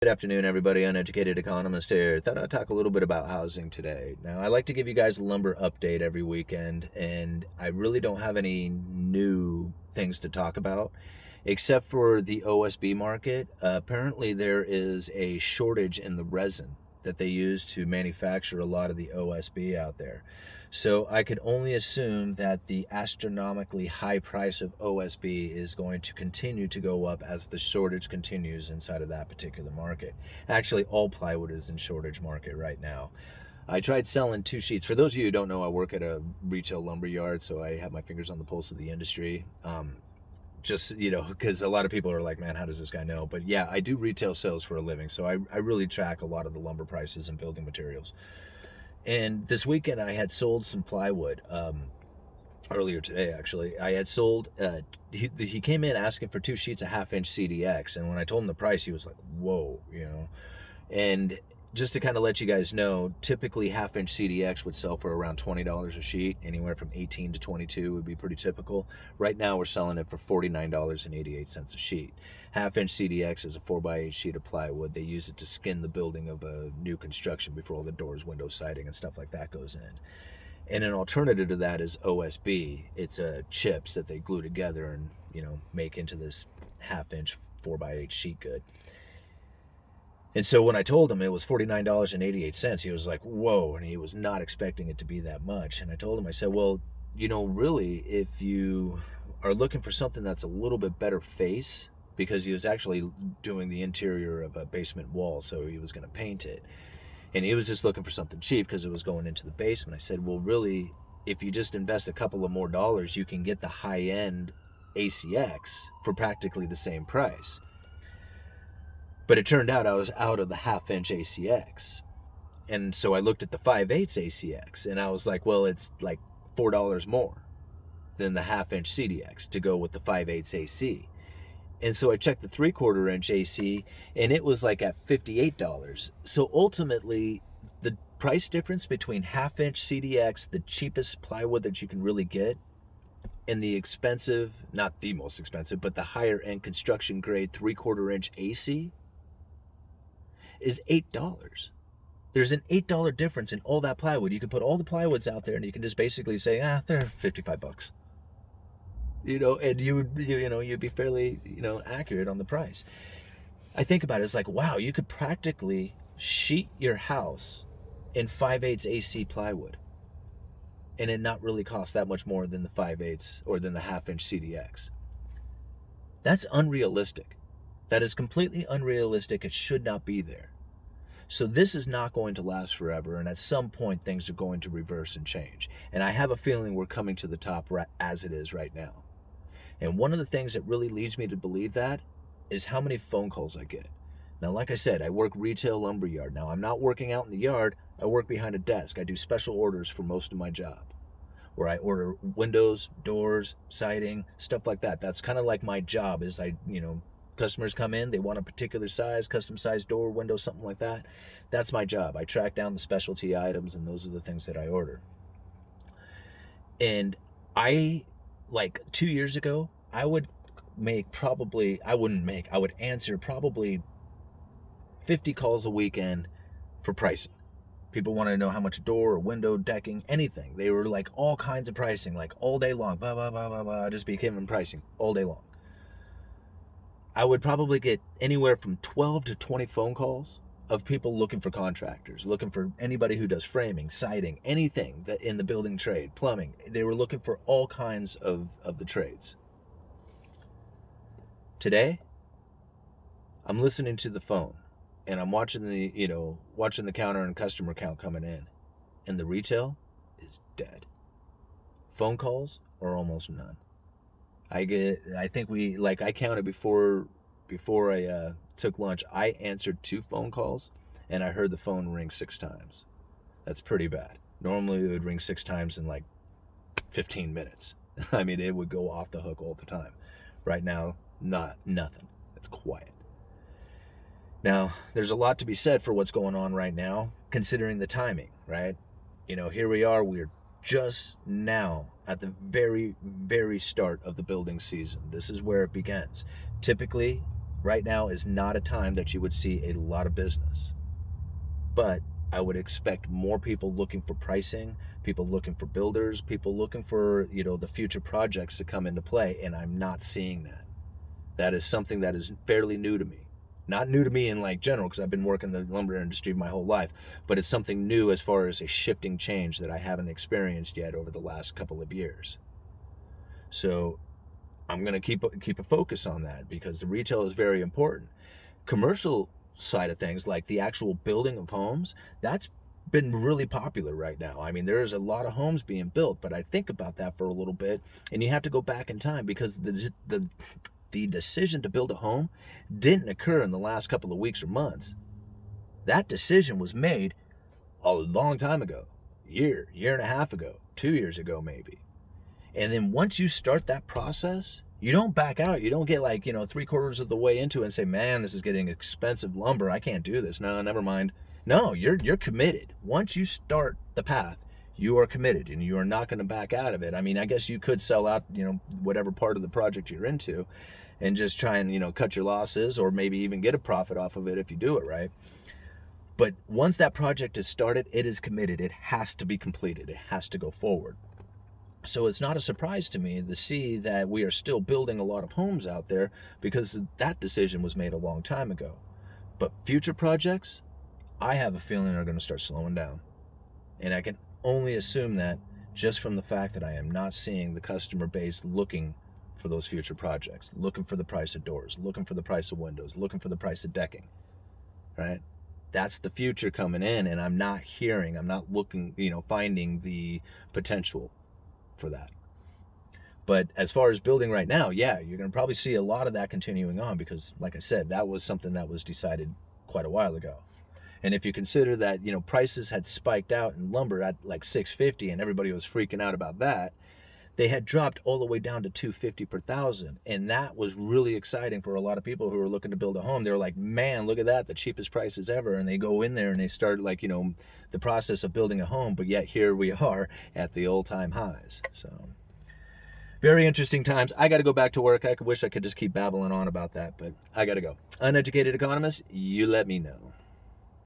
Good afternoon, everybody. Uneducated Economist here. Thought I'd talk a little bit about housing today. Now, I like to give you guys a lumber update every weekend, and I really don't have any new things to talk about, except for the OSB market. Apparently, there is a shortage in the resin that they use to manufacture a lot of the OSB out there. So I could only assume that the astronomically high price of OSB is going to continue to go up as the shortage continues inside of that particular market. Actually, all plywood is in shortage market right now. I tried selling 2 sheets. For those of you who don't know, I work at a retail lumber yard, so I have my fingers on the pulse of the industry. Because a lot of people are like, man, how does this guy know? But yeah, I do retail sales for a living, so I really track a lot of the lumber prices and building materials. And this weekend I had sold some plywood. Earlier today, actually, I had sold. He came in asking for 2 sheets of half-inch CDX, and when I told him the price, he was like, "Whoa." And just to kind of let you guys know, typically half-inch CDX would sell for around $20 a sheet. Anywhere from 18 to 22 would be pretty typical. Right now, we're selling it for $49.88 a sheet. Half-inch CDX is a 4x8 sheet of plywood. They use it to skin the building of a new construction before all the doors, windows, siding, and stuff like that goes in. And an alternative to that is OSB. It's chips that they glue together and make into this half-inch 4x8 sheet good. And so when I told him it was $49.88, he was like, whoa, and he was not expecting it to be that much. And I told him, I said, well, really, if you are looking for something that's a little bit better face, because he was actually doing the interior of a basement wall, so he was going to paint it. And he was just looking for something cheap because it was going into the basement. I said, well, really, if you just invest a couple of more dollars, you can get the high-end ACX for practically the same price. But it turned out I was out of the half-inch ACX. And so I looked at the 5/8 ACX, and I was like, well, it's like $4 more than the half-inch CDX to go with the 5/8 AC. And so I checked the 3/4 inch AC, and it was like at $58. So ultimately, the price difference between half-inch CDX, the cheapest plywood that you can really get, and the expensive, not the most expensive, but the higher-end construction grade 3/4 inch AC is $8. There's an $8 difference in all that plywood. You can put all the plywoods out there, and you can just basically say, they're $55. And you'd be fairly, accurate on the price. I think about it, it's like, wow, you could practically sheet your house in 5/8 AC plywood and it not really cost that much more than the 5/8 or than the half-inch CDX. That's unrealistic. That is completely unrealistic. It should not be there. So this is not going to last forever, and at some point things are going to reverse and change. And I have a feeling we're coming to the top as it is right now. And one of the things that really leads me to believe that is how many phone calls I get. Now, like I said, I work retail lumberyard. Now, I'm not working out in the yard. I work behind a desk. I do special orders for most of my job, where I order windows, doors, siding, stuff like that. That's kind of like my job is customers come in, they want a particular size, custom size door, window, something like that. That's my job. I track down the specialty items, and those are the things that I order. And like 2 years ago, I would answer probably 50 calls a weekend for pricing. People want to know how much a door or window, decking, anything. They were like all kinds of pricing, like all day long, blah, blah, blah, blah, blah. I just became pricing all day long. I would probably get anywhere from 12 to 20 phone calls of people looking for contractors, looking for anybody who does framing, siding, anything that in the building trade, plumbing. They were looking for all kinds of the trades. Today, I'm listening to the phone, and I'm watching the counter and customer count coming in, and the retail is dead. Phone calls are almost none. I counted before I took lunch. I answered 2 phone calls, and I heard the phone ring 6 times. That's pretty bad. Normally, it would ring 6 times in like 15 minutes. I mean, it would go off the hook all the time. Right now, nothing. It's quiet. Now, there's a lot to be said for what's going on right now, considering the timing, right? Here we are. We're just now at the very, very start of the building season. This is where it begins. Typically, right now is not a time that you would see a lot of business. But I would expect more people looking for pricing, people looking for builders, people looking for, the future projects to come into play, and I'm not seeing that. That is something that is fairly new to me. Not new to me in like general, because I've been working in the lumber industry my whole life, but it's something new as far as a shifting change that I haven't experienced yet over the last couple of years. So I'm going to keep a focus on that because the retail is very important. Commercial side of things, like the actual building of homes, that's been really popular right now. I mean, there's a lot of homes being built, but I think about that for a little bit, and you have to go back in time because the decision to build a home didn't occur in the last couple of weeks or months. That decision was made a long time ago, year and a half ago, 2 years ago maybe. And then once you start that process, you don't back out. You don't get like, 3/4 of the way into it and say, man, this is getting expensive lumber. I can't do this. No, never mind. No, you're committed. Once you start the path, you are committed and you are not going to back out of it. I mean, I guess you could sell out, whatever part of the project you're into and just try and, cut your losses or maybe even get a profit off of it if you do it right. But once that project is started, it is committed. It has to be completed. It has to go forward. So it's not a surprise to me to see that we are still building a lot of homes out there because that decision was made a long time ago. But future projects, I have a feeling are going to start slowing down. And I can only assume that just from the fact that I am not seeing the customer base looking for those future projects, looking for the price of doors, looking for the price of windows, looking for the price of decking, right? That's the future coming in, and I'm not looking, finding the potential for that. But as far as building right now, yeah, you're going to probably see a lot of that continuing on because, like I said, that was something that was decided quite a while ago. And if you consider that, prices had spiked out in lumber at like $650 and everybody was freaking out about that, they had dropped all the way down to $250 per thousand. And that was really exciting for a lot of people who were looking to build a home. They were like, man, look at that, the cheapest prices ever. And they go in there and they start like, the process of building a home. But yet here we are at the all-time highs. So very interesting times. I got to go back to work. I wish I could just keep babbling on about that, but I got to go. Uneducated Economist, you let me know.